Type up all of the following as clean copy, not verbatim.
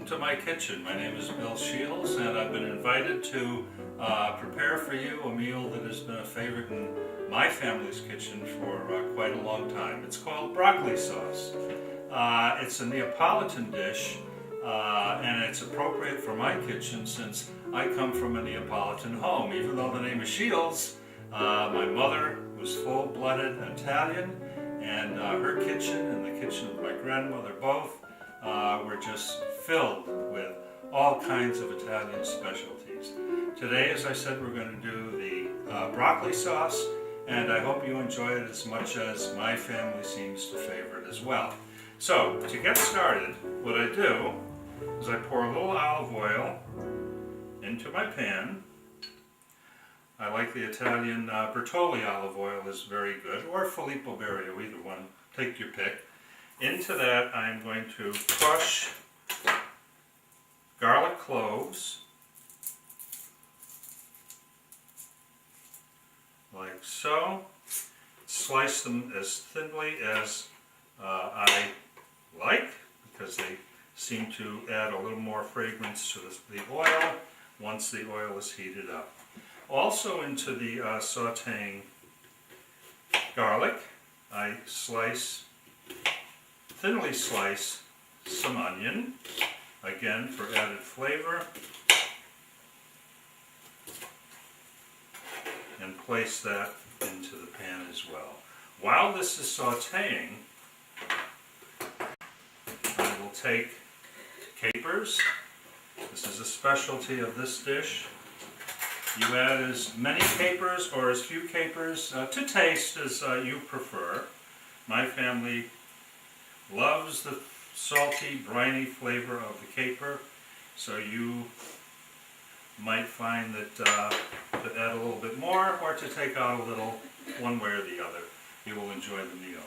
to my kitchen. My name is Bill Shields, and I've been invited to prepare for you a meal that has been a favorite in my family's kitchen for quite a long time. It's called broccoli sauce. It's a Neapolitan dish, and it's appropriate for my kitchen since I come from a Neapolitan home. Even though the name is Shields, my mother was full-blooded Italian, and her kitchen and the kitchen of my grandmother both were just filled with all kinds of Italian specialties. Today, as I said, we're going to do the broccoli sauce, and I hope you enjoy it as much as my family seems to favor it as well. So, to get started, what I do is I pour a little olive oil into my pan. I like the Italian Bertolli olive oil is very good, or Filippo Berio, either one, take your pick. Into that I'm going to crush garlic cloves, like so. Slice them as thinly as I like, because they seem to add a little more fragrance to the oil once the oil is heated up. Also into the sauteing garlic, I thinly slice some onion, again for added flavor, and place that into the pan as well. While this is sauteing, I will take capers. This is a specialty of this dish. You add as many capers or as few capers to taste as you prefer. My family loves the salty, briny flavor of the caper, so you might find that to add a little bit more or to take out a little, one way or the other. You will enjoy the meal.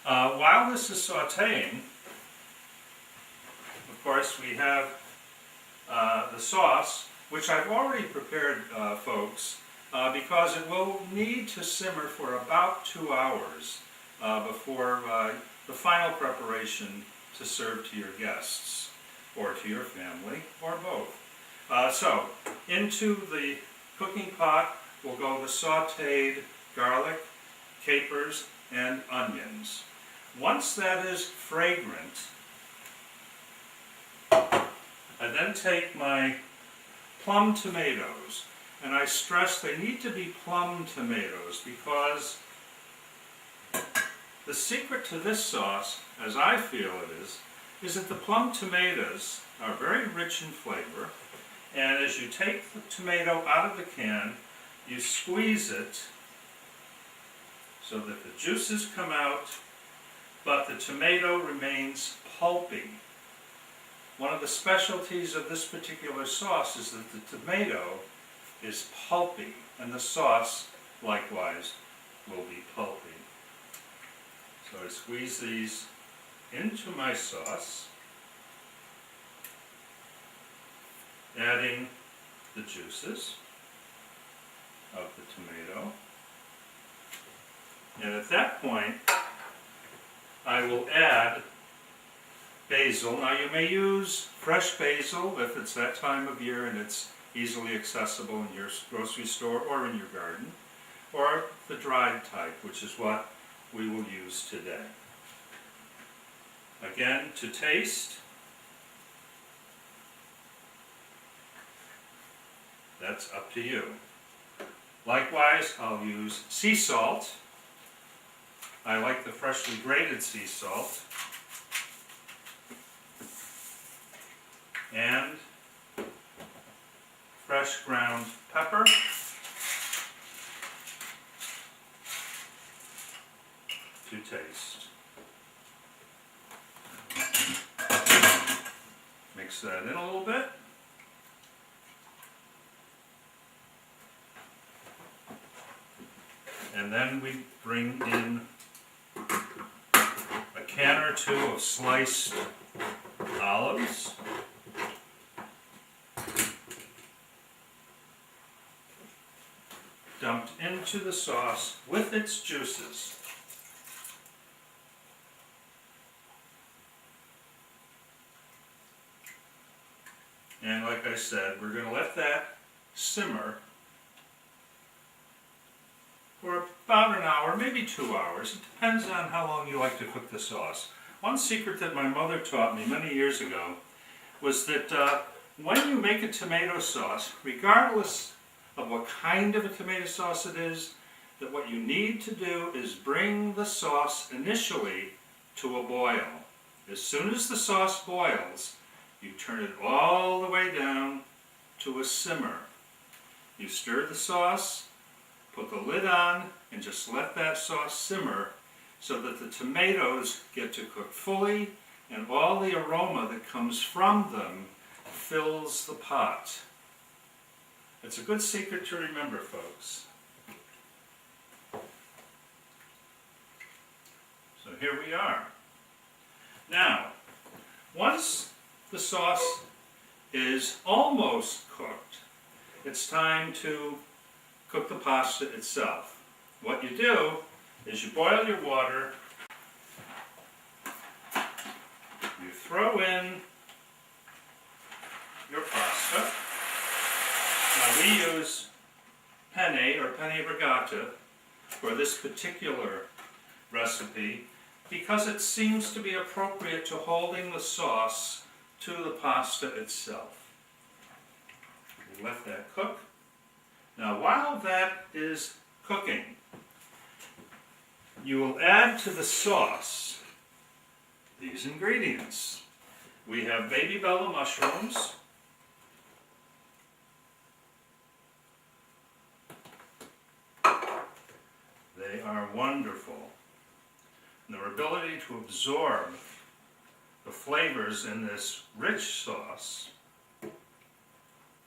While this is sauteing, of course, we have the sauce, which I've already prepared, folks, because it will need to simmer for about 2 hours before the final preparation to serve to your guests, or to your family, or both. So, into the cooking pot will go the sauteed garlic, capers, and onions. Once that is fragrant, I then take my plum tomatoes, and I stress they need to be plum tomatoes because the secret to this sauce, as I feel it is that the plum tomatoes are very rich in flavor, and as you take the tomato out of the can, you squeeze it so that the juices come out, but the tomato remains pulpy. One of the specialties of this particular sauce is that the tomato is pulpy, and the sauce, likewise, will be pulpy. So I squeeze these into my sauce, adding the juices of the tomato. And at that point, I will add basil. Now you may use fresh basil if it's that time of year and it's easily accessible in your grocery store or in your garden, or the dried type, which is what we will use today. Again, to taste, that's up to you. Likewise, I'll use sea salt. I like the freshly grated sea salt. And fresh ground pepper, to taste. Mix that in a little bit. And then we bring in a can or two of sliced olives. Dumped into the sauce with its juices. And like I said, we're going to let that simmer for about an hour, maybe 2 hours. It depends on how long you like to cook the sauce. One secret that my mother taught me many years ago was that when you make a tomato sauce, regardless of what kind of a tomato sauce it is, that what you need to do is bring the sauce initially to a boil. As soon as the sauce boils, you turn it all the way down to a simmer. You stir the sauce, put the lid on, and just let that sauce simmer so that the tomatoes get to cook fully and all the aroma that comes from them fills the pot. It's a good secret to remember, folks. So here we are. Now, once the sauce is almost cooked, it's time to cook the pasta itself. What you do is you boil your water, you throw in your pasta. Now we use penne or penne rigata for this particular recipe because it seems to be appropriate to holding the sauce to the pasta itself. You let that cook. Now while that is cooking, you will add to the sauce these ingredients. We have baby bella mushrooms, they are wonderful. And their ability to absorb the flavors in this rich sauce,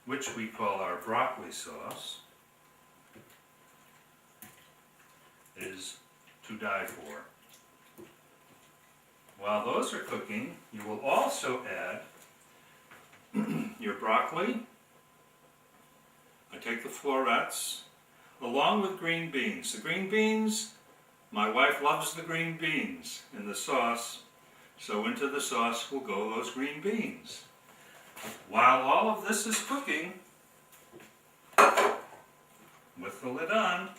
which we call our broccoli sauce, is to die for. While those are cooking, you will also add your broccoli. I take the florets along with green beans. The green beans, my wife loves the green beans in the sauce, so into the sauce will go those green beans. While all of this is cooking, with the lid on,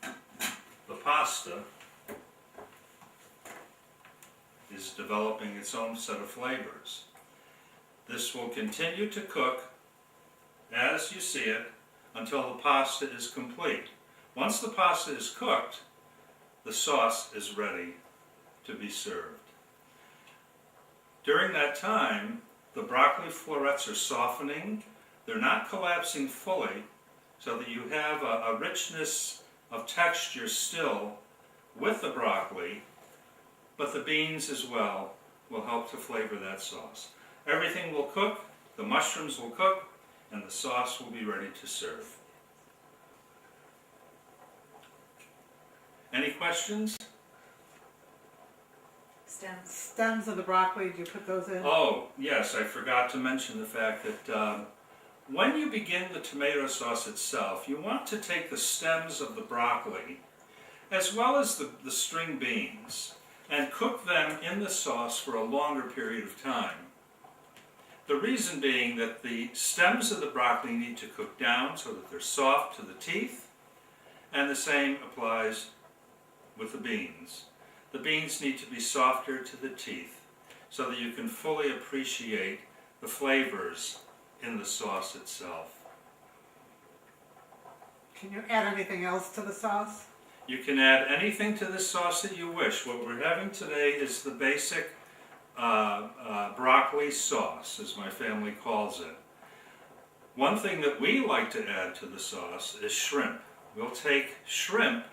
the pasta is developing its own set of flavors. This will continue to cook as you see it until the pasta is complete. Once the pasta is cooked, the sauce is ready to be served. During that time, the broccoli florets are softening. They're not collapsing fully, so that you have a richness of texture still with the broccoli, but the beans as well will help to flavor that sauce. Everything will cook, the mushrooms will cook, and the sauce will be ready to serve. Any questions? Stems of the broccoli, do you put those in? Oh, yes, I forgot to mention the fact that when you begin the tomato sauce itself, you want to take the stems of the broccoli as well as the string beans and cook them in the sauce for a longer period of time. The reason being that the stems of the broccoli need to cook down so that they're soft to the teeth, and the same applies with the beans. The beans need to be softer to the teeth so that you can fully appreciate the flavors in the sauce itself. Can you add anything else to the sauce? You can add anything to the sauce that you wish. What we're having today is the basic broccoli sauce, as my family calls it. One thing that we like to add to the sauce is shrimp. We'll take shrimp,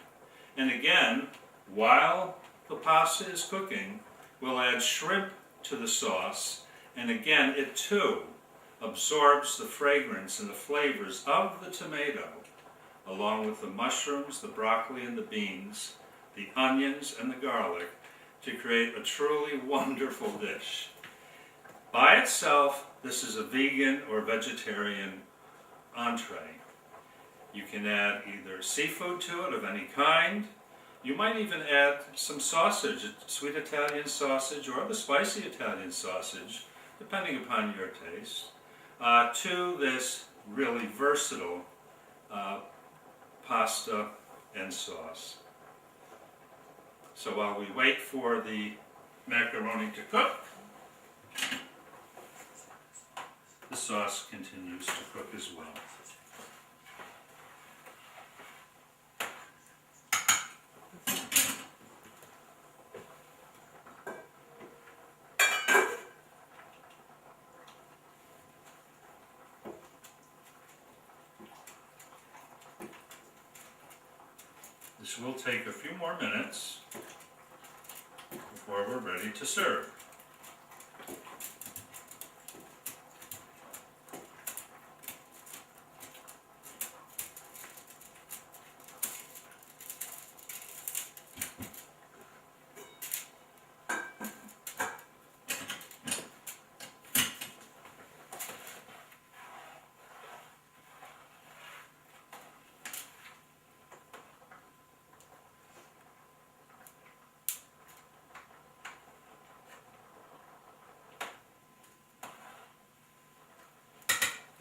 and again, while the pasta is cooking, we'll add shrimp to the sauce, and again, it too absorbs the fragrance and the flavors of the tomato, along with the mushrooms, the broccoli and the beans, the onions and the garlic, to create a truly wonderful dish. By itself, this is a vegan or vegetarian entree. You can add either seafood to it of any kind. You might even add some sausage, sweet Italian sausage or the spicy Italian sausage, depending upon your taste, to this really versatile pasta and sauce. So while we wait for the macaroni to cook, the sauce continues to cook as well. This will take a few more minutes before we're ready to serve.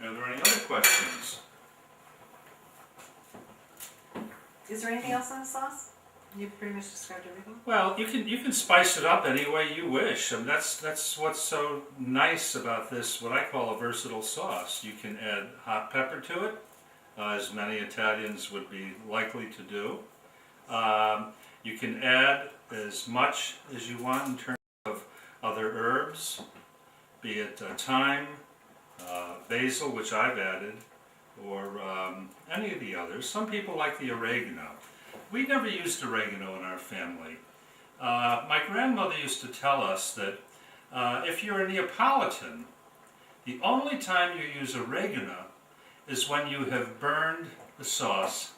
Are there any other questions? Is there anything else on the sauce? You pretty much described everything. Well, you can spice it up any way you wish. I mean, that's what's so nice about this, what I call a versatile sauce. You can add hot pepper to it, as many Italians would be likely to do. You can add as much as you want in terms of other herbs, be it thyme, basil, which I've added, or any of the others. Some people like the oregano. We never used oregano in our family. My grandmother used to tell us that if you're a Neapolitan, the only time you use oregano is when you have burned the sauce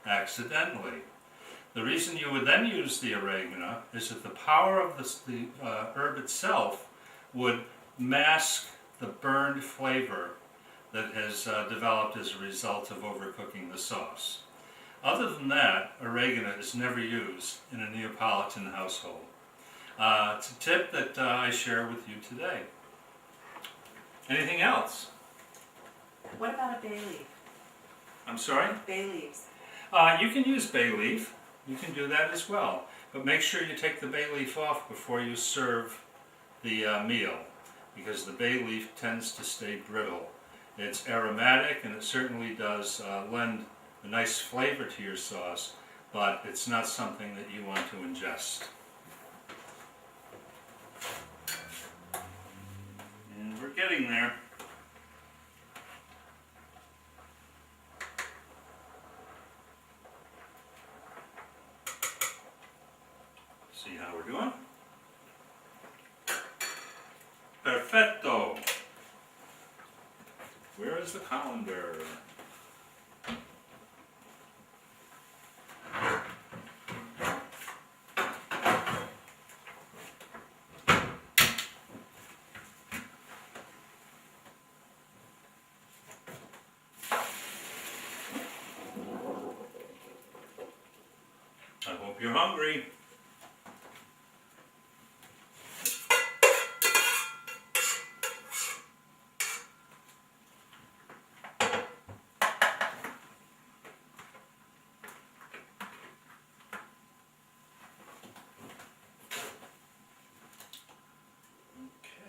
accidentally. The reason you would then use the oregano is that the power of the herb itself would mask the burned flavor that has developed as a result of overcooking the sauce. Other than that, oregano is never used in a Neapolitan household. It's a tip that I share with you today. Anything else? What about a bay leaf? I'm sorry? Bay leaves. You can use bay leaf. You can do that as well. But make sure you take the bay leaf off before you serve the meal, because the bay leaf tends to stay brittle. It's aromatic and it certainly does lend a nice flavor to your sauce, but it's not something that you want to ingest. And we're getting there. See how we're doing? Perfetto! Where is the colander? I hope you're hungry.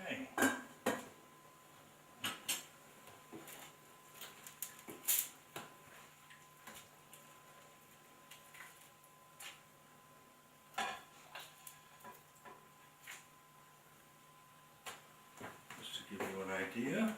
Okay. Just to give you an idea.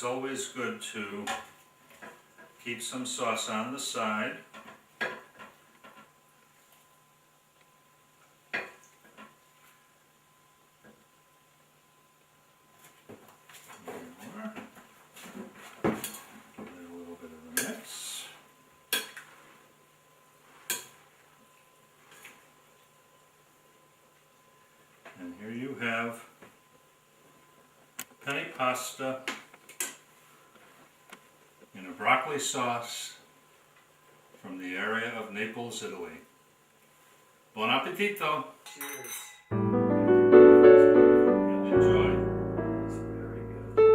It's always good to keep some sauce on the side. More. pasta in a broccoli sauce from the area of Naples, Italy. Buon appetito! Cheers. Enjoy. It's very good.